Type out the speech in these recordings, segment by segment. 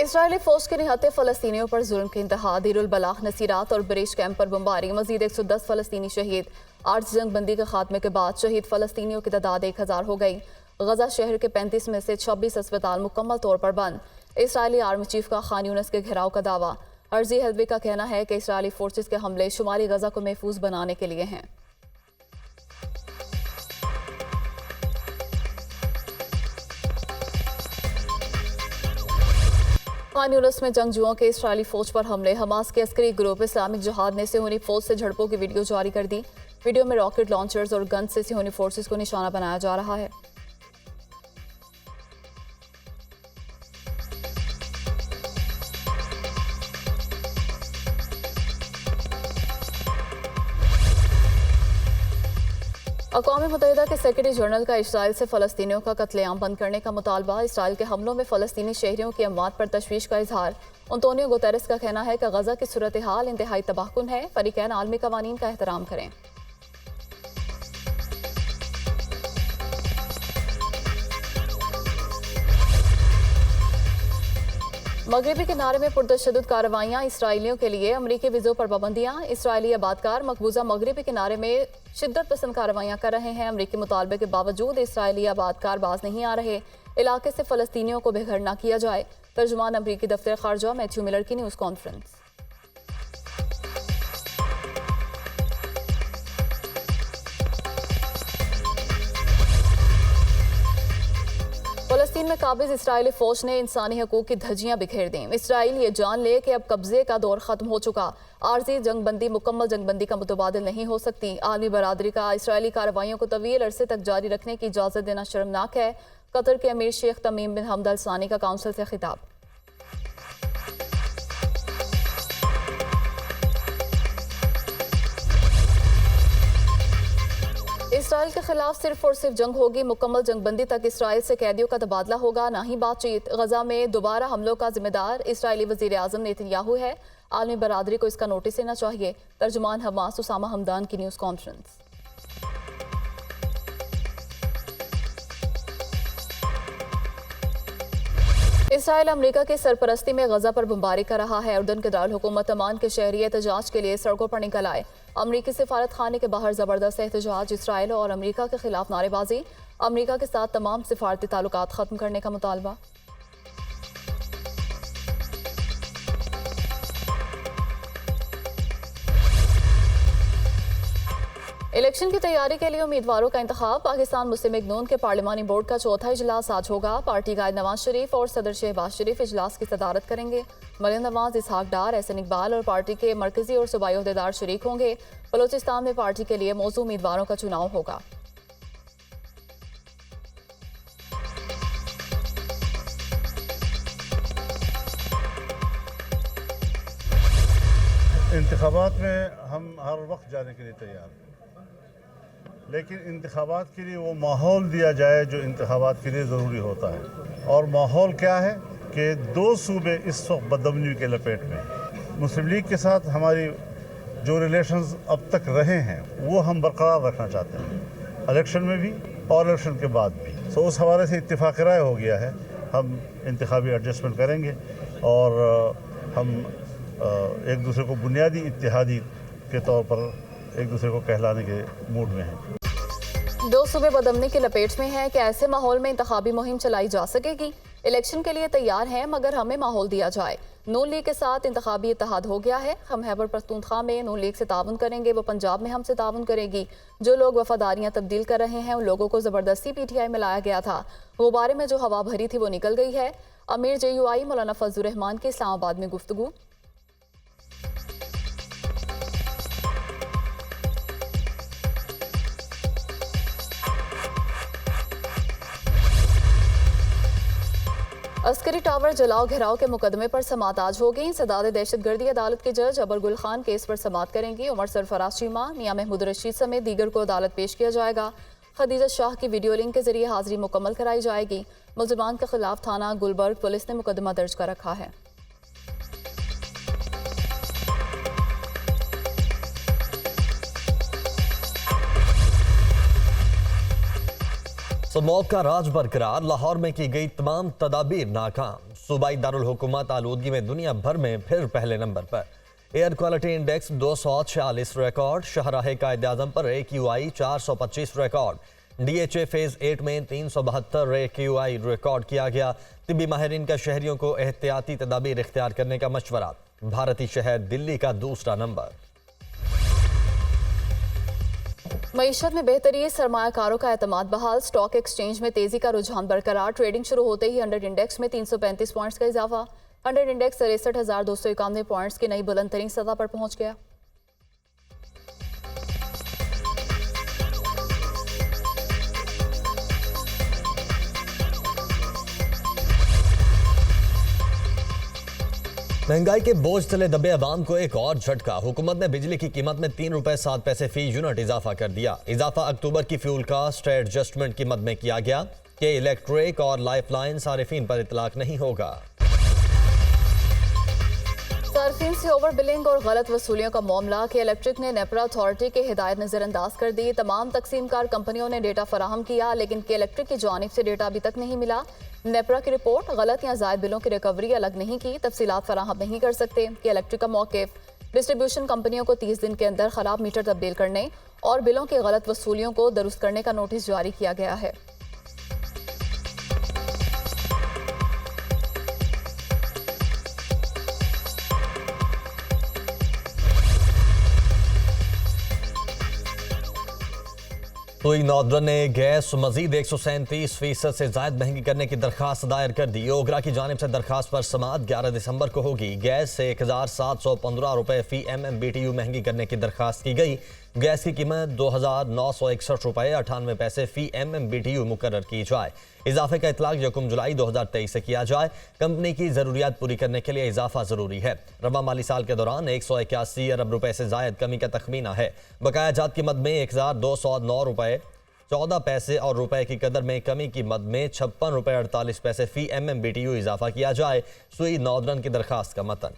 Israeli फौज के निहत्ते फ़लस्तीनियों पर जुल्म की इंतहा। दीरुल बलाह, नसीरात और बरेश कैंप पर बमबारी। मजीद 110 फ़लस्तीनी शहीद। 8 जंगबंदी के खात्मे के बाद शहीद फ़लस्तीनियों की तादाद 1000 हो गई। गजा शहर के 35 में से 26 अस्पताल मुकम्मल तौर पर बंद। इसराइली आर्मी चीफ का खान यूनिस के घेराव का दावा। अर्जी हल्बी का कहना है कि इसराइली फोर्सेज के हमले शुमाली गजा को महफूज बनाने के लिए हैं। खान यूनिस में जंगजुओं के इसराइली फौज पर हमले। हमास के अस्करी ग्रुप इस्लामिक जिहाद ने सिहोनी फौज से झड़पों की वीडियो जारी कर दी। वीडियो में रॉकेट लॉन्चर्स और गन से सिहोनी फोर्सेस को निशाना बनाया जा रहा है। अक़वाम मुत्तहिदा के सेक्रेटरी जनरल का इसराइल से फ़लस्तीनियों का कत्लेआम बंद करने का मुतालबा। इसराइल के हमलों में फ़लस्तीनी शहरियों की अमवात पर तशवीश का इजहार। अंतोनियो गुतेरेस का कहना है कि गजा की सूरत हाल इंतहाई तबाहकुन है। फरीकैन आलमी कवानीन का एहतराम करें। मगरबी किनारे में पुरतशद्दुद कार्रवाइयाँ। इसराइलियों के लिए अमरीकी वीज़ों पर पाबंदियाँ। इसराइली आबादकार मकबूजा मगरबी किनारे में शिद्दत पसंद कार्रवाइयाँ कर रहे हैं। अमरीकी मुतालबे के बावजूद इसराइली आबादकार बाज नहीं आ रहे। इलाके से फ़लस्तीनियों को बेघर न किया जाए। तर्जुमान अमरीकी दफ्तर खारजा मैथ्यू मिलर की न्यूज़ कॉन्फ्रेंस। फ़लस्तीन में काबिज इसराइली फौज ने इंसानी हकूक़ की धज्जियां बिखेर दी। इसराइल ये जान ले कि अब कब्जे का दौर ख़त्म हो चुका। आर्जी जंगबंदी मुकम्मल जंगबंदी का मुतबादिल नहीं हो सकती। आलमी बरादरी का इसराइली कार्रवाइयों को तवील अरसे तक जारी रखने की इजाज़त देना शर्मनाक है। कतर के अमीर शेख तमीम बिन हमद अल सानी का काउंसिल से खिताब। इसराइल के खिलाफ सिर्फ और सिर्फ जंग होगी। मुकम्मल जंगबंदी तक इसराइल से कैदियों का तबादला होगा, ना ही बातचीत। गजा में दोबारा हमलों का जिम्मेदार इसराइली वजीर आजम नेतन्याहू है। आलमी बरादरी को इसका नोटिस लेना चाहिए। तर्जुमान हमास उसामा हमदान की न्यूज़ कॉन्फ्रेंस। इसराइल अमरीका की सरपरस्ती में गजा पर बमबारी कर रहा है। उर्दन के दारुल हुकूमत अमान के शहरी एहतजाज के लिए सड़कों पर निकल आए। अमरीकी सफारत खाने के बाहर जबरदस्त एहतजाज। इसराइल और अमरीका के खिलाफ नारेबाजी। अमरीका के साथ तमाम सिफारती ताल्लुकात खत्म करने का मुतालबा। इलेक्शन की तैयारी के लिए उम्मीदवारों का इंतखाब। पाकिस्तान मुस्लिम लीग नून के पार्लिमानी बोर्ड का चौथा इजलास आज होगा। पार्टी कायद नवाज शरीफ और सदर शहबाज शरीफ इजलास की सदारत करेंगे। मरियम नवाज, इसहाक डार, एहसन इकबाल और पार्टी के मरकजी और सूबाई ओहदेदार शरीक होंगे। बलोचिस्तान में पार्टी के लिए मौजूद उम्मीदवारों का चुनाव होगा। इंतखाबात में हम हर वक्त जाने के लिए तैयार हैं, लेकिन इंतखाबात के लिए वो माहौल दिया जाए जो इंतखाबात के लिए ज़रूरी होता है। और माहौल क्या है कि दो सूबे इस वक्त बदअमनी के लपेट में। मुस्लिम लीग के साथ हमारी जो रिलेशंस अब तक रहे हैं वो हम बरकरार रखना चाहते हैं, इलेक्शन में भी और इलेक्शन के बाद भी। तो उस हवाले से इत्तेफाक राय हो गया है। हम इंतखाबी एडजस्टमेंट करेंगे और हम एक दूसरे को बुनियादी इत्तेहादी के तौर पर एक दूसरे को कहलाने के मूड में हैं। दो सूबे बदअमनी की लपेट में हैं कि ऐसे माहौल में इंतखाबी मुहिम चलाई जा सकेगी। इलेक्शन के लिए तैयार हैं, मगर हमें माहौल दिया जाए। नून लीग के साथ इंतखाबी इत्तेहाद हो गया है। हम खैबर पख्तूनख्वा में नून लीग से ताउन करेंगे, वो पंजाब में हमसे ताउन करेगी। जो लोग वफादारियां तब्दील कर रहे हैं उन लोगों को ज़बरदस्ती PTI में लाया गया था। गुब्बारे में जो हवा भरी थी वो निकल गई है। अमीर JUI मौलाना फजलुर रहमान की इस्लामाबाद में गुफ्तगू। अस्करी टावर जलाओ घेराव के मुकदमे पर समात आज होगी। सदाद दहशतगर्दी अदालत के जज अबर गुल खान केस पर समात करेंगी। उमर सरफराज चीमा, मियां महमूद रशीद समेत दीगर को अदालत पेश किया जाएगा। खदीजा शाह की वीडियो लिंक के जरिए हाजिरी मुकम्मल कराई जाएगी। मुलजमान के खिलाफ थाना गुलबर्ग पुलिस ने मुकदमा दर्ज कर रखा है। तो मौका राज बरकरार, लाहौर में की गई तमाम तदाबीर नाकाम। सूबाई दारुल हुकूमत आलूदगी में दुनिया भर में फिर पहले नंबर पर। Air quality index 246 record. शाहराह कायद आजम पर AQI 425 रिकॉर्ड। DHA फेज 8 में 372 AQI रिकॉर्ड किया गया। तिब्बी माहिरीन का शहरियों को एहतियाती तदाबीर इख्तियार करने का मशवरा। भारतीय शहर दिल्ली का दूसरा नंबर। मईशत में बेहतरी, सरमायाकारों का एतमाद बहाल। स्टॉक एक्सचेंज में तेजी का रुझान बरकरार। ट्रेडिंग शुरू होते ही 100 इंडेक्स में 335 पॉइंट्स का इजाफा। 100 इंडेक्स 63,291 पॉइंट्स की नई बुलंद तरीन सतह पर पहुंच गया। महंगाई के बोझ तले दबे अवाम को एक और झटका। हुकूमत ने बिजली की कीमत में 3 रुपए 7 पैसे फी यूनिट इजाफा कर दिया। इजाफा अक्टूबर की फ्यूल कास्ट एडजस्टमेंट की मद में किया गया कि इलेक्ट्रिक और लाइफलाइन सारिफीन पर इतलाक नहीं होगा। सार्फिन से ओवर बिलिंग और गलत वसूलियों का मामला कि इलेक्ट्रिक ने नेपरा अथॉरिटी की हिदायत नजरअंदाज कर दी। तमाम तकसीमकार कंपनियों ने डेटा फराहम किया, लेकिन के इलेक्ट्रिक की जानिब से डेटा अभी तक नहीं मिला। नेपरा की रिपोर्ट गलत या जायद बिलों की रिकवरी अलग नहीं की, तफसीलात फराहम नहीं कर सकते। कि इलेक्ट्रिक का मौक़िफ़ डिस्ट्रीब्यूशन कंपनियों को 30 दिन के अंदर खराब मीटर तब्दील करने और बिलों की गलत वसूलियों को दुरुस्त करने का नोटिस जारी किया गया है। सुई नॉर्दर्न ने गैस मजीद 137% से जायद महंगी करने की दरखास्त दायर कर दी। ओगरा की जानिब से दरखास्त पर समाअत 11 दिसंबर को होगी। गैस से 1715 रुपए फी MMBTU महंगी करने की दरखास्त की गई। गैस की कीमत 2961 रुपए 98 पैसे फी MMBTU मुकर्रर की जाए। इजाफे का इतलाक 1 जुलाई 2023 से किया जाए। कंपनी की जरूरियात पूरी करने के लिए इजाफा जरूरी है। रवा माली साल के दौरान 181 अरब रुपए से जायद कमी का तखमीना है। बकाया जात की मद में 1209 रुपए 14 पैसे और रुपए की कदर में कमी की मद में 56 रुपए 48 पैसे फी MMBTU इजाफा किया जाए। सुई नॉर्दर्न की दरखास्त का मतन।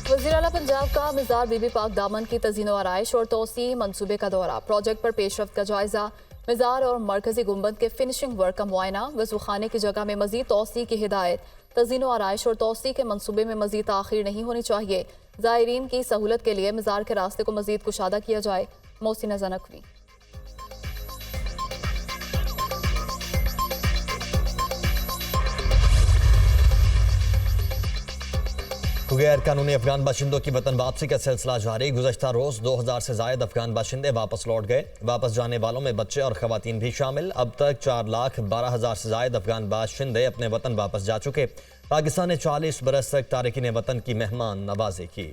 वज़ीर आला पंजाब का मिज़ार बीबी पाक दामन की तज़ीन व आराइश और तोसी मंसूबे का दौरा। प्रोजेक्ट पर पेशरफ्त का जायजा। मिज़ार और मरकजी गुंबद के फिनिशिंग वर्क का मुआयना। वज़ूखाने की जगह में मज़ीद तोसी की हिदायत। तज़ीन व आराइश और तोसी के मंसूबे में मज़ीद ताख़ीर नहीं होनी चाहिए। ज़ायरीन की सहूलत के लिए मिज़ार के रास्ते को मज़ीद कुशादा किया जाए। मोहसिना ज़नकवी। गैर कानूनी अफगान बाशिंदों की वतन वापसी का सिलसिला जारी। गुज़श्ता रोज 2000 से जायद अफगान बाशिंदे वापस लौट गए। वापस जाने वालों में बच्चे और खवातीन भी शामिल। अब तक 4,12,000 से जायद अफगान बाशिंदे अपने वतन वापस जा चुके। पाकिस्तान ने 40 बरस तक तारिकीन वतन की मेहमान नवाजी की।